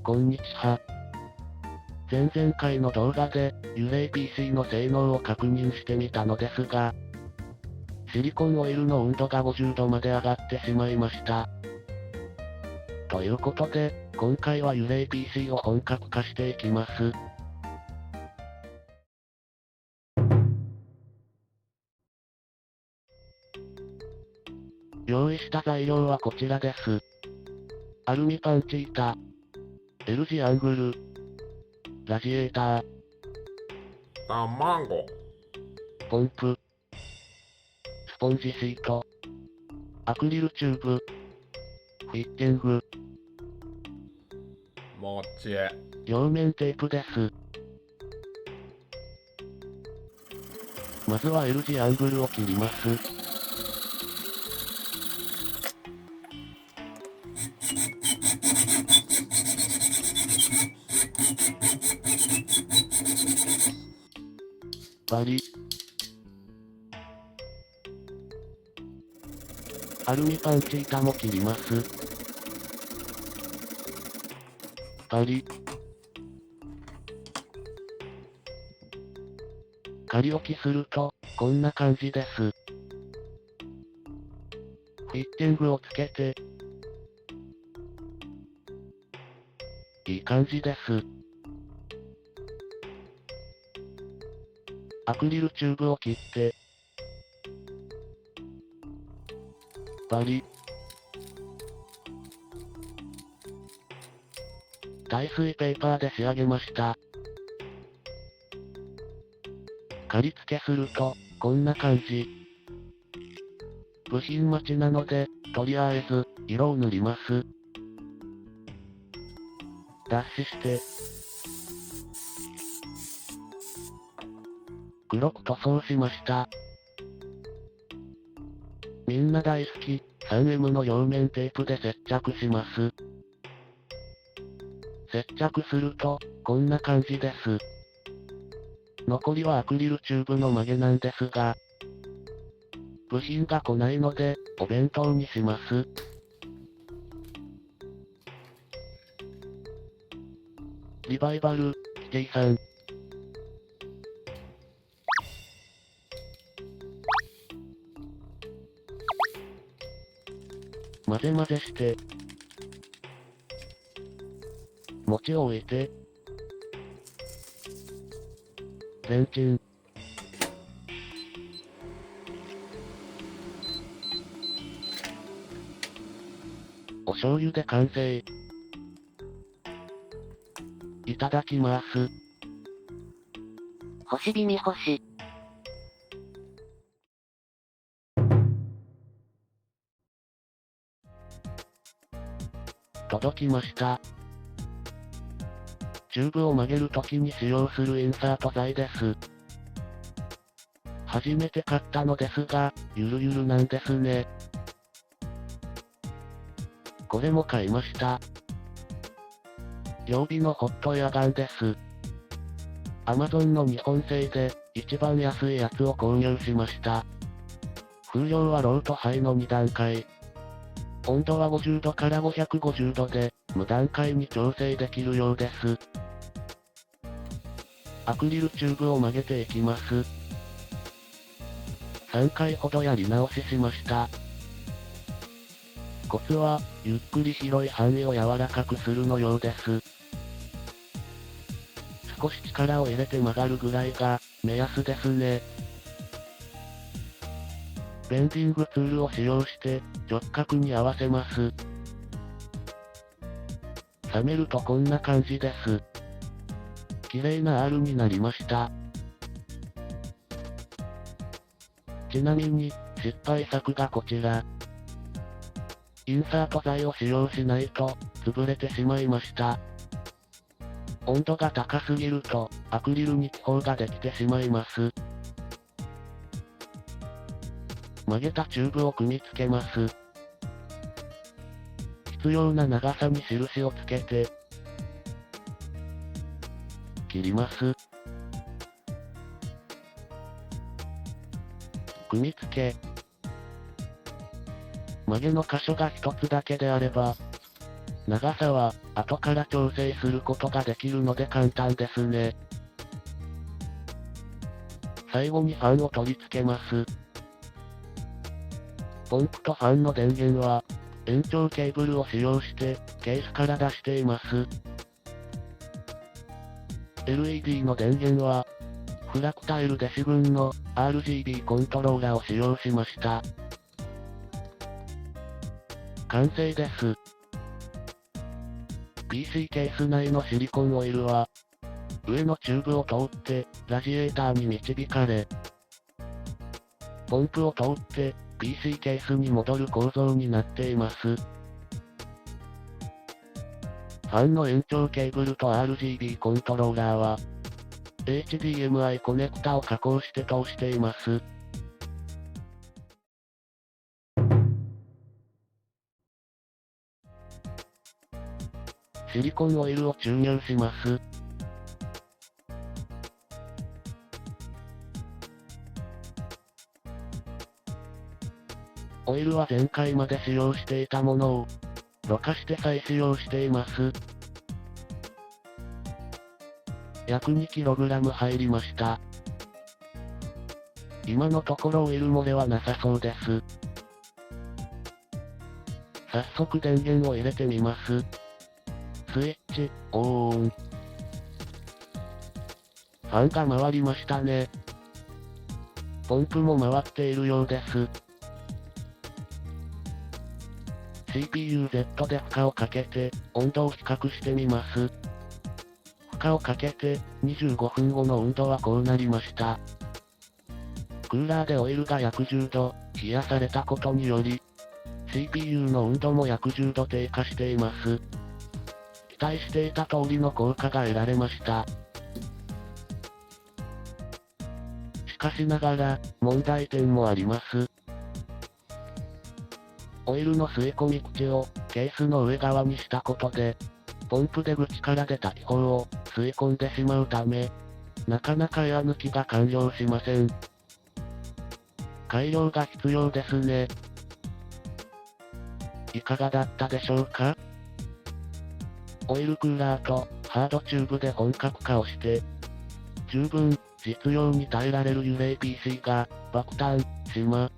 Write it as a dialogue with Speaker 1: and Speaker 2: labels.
Speaker 1: こんにちは。前々回の動画で、幽霊 PC の性能を確認してみたのですが、シリコンオイルの温度が50度まで上がってしまいました。ということで、今回は幽霊 PC を本格化していきます。用意した材料はこちらです。アルミパンチ板、L 字アングル、ラジエーター、
Speaker 2: 卵、
Speaker 1: ポンプ、スポンジシート、アクリルチューブ、フィッティング、
Speaker 2: もち、
Speaker 1: 両面テープです。まずは L 字アングルを切ります。バリ。アルミパンチ板も切ります。バリ。仮置きすると、こんな感じです。フィッティングをつけて、いい感じです。アクリルチューブを切って、バリ。耐水ペーパーで仕上げました。仮付けすると、こんな感じ。部品待ちなので、とりあえず、色を塗ります。脱脂して、黒く塗装しました。みんな大好き、3M の両面テープで接着します。接着すると、こんな感じです。残りはアクリルチューブの曲げなんですが、部品が来ないので、お弁当にします。リバイバル、キティさん。混ぜ混ぜして、餅を置いて、レンチン。お醤油で完成。いただきます。
Speaker 3: 星美味星。
Speaker 1: 届きました。チューブを曲げるときに使用するインサート材です。初めて買ったのですが、ゆるゆるなんですね。これも買いました。曜日のホットエアガンです。Amazon の日本製で、一番安いやつを購入しました。風量はローとハイの2段階。温度は50度から550度で、無段階に調整できるようです。アクリルチューブを曲げていきます。3回ほどやり直ししました。コツは、ゆっくり広い範囲を柔らかくするのようです。少し力を入れて曲がるぐらいが、目安ですね。ベンディングツールを使用して、直角に合わせます。冷めるとこんな感じです。綺麗な R になりました。ちなみに、失敗作がこちら。インサート材を使用しないと、潰れてしまいました。温度が高すぎると、アクリルに気泡ができてしまいます。曲げたチューブを組み付けます。必要な長さに印をつけて、切ります。組み付け。曲げの箇所が一つだけであれば、長さは、後から調整することができるので簡単ですね。最後にファンを取り付けます。ポンプとファンの電源は、延長ケーブルを使用して、ケースから出しています。LED の電源は、フラクタイルデシグンの RGB コントローラを使用しました。完成です。PC ケース内のシリコンオイルは、上のチューブを通って、ラジエーターに導かれ、ポンプを通って、PC ケースに戻る構造になっています。ファンの延長ケーブルと RGB コントローラーは、HDMI コネクタを加工して通しています。シリコンオイルを注入します。オイルは前回まで使用していたものを、ろ過して再使用しています。約 2kg 入りました。今のところオイル漏れはなさそうです。早速電源を入れてみます。スイッチ、オン。ファンが回りましたね。ポンプも回っているようです。CPU-Z で負荷をかけて、温度を比較してみます。負荷をかけて、25分後の温度はこうなりました。クーラーでオイルが約10度、冷やされたことにより、CPU の温度も約10度低下しています。期待していた通りの効果が得られました。しかしながら、問題点もあります。オイルの吸い込み口を、ケースの上側にしたことで、ポンプ出口から出た気泡を、吸い込んでしまうため、なかなかエア抜きが完了しません。改良が必要ですね。いかがだったでしょうか？オイルクーラーと、ハードチューブで本格化をして、十分、実用に耐えられる幽霊 PC が、爆誕しま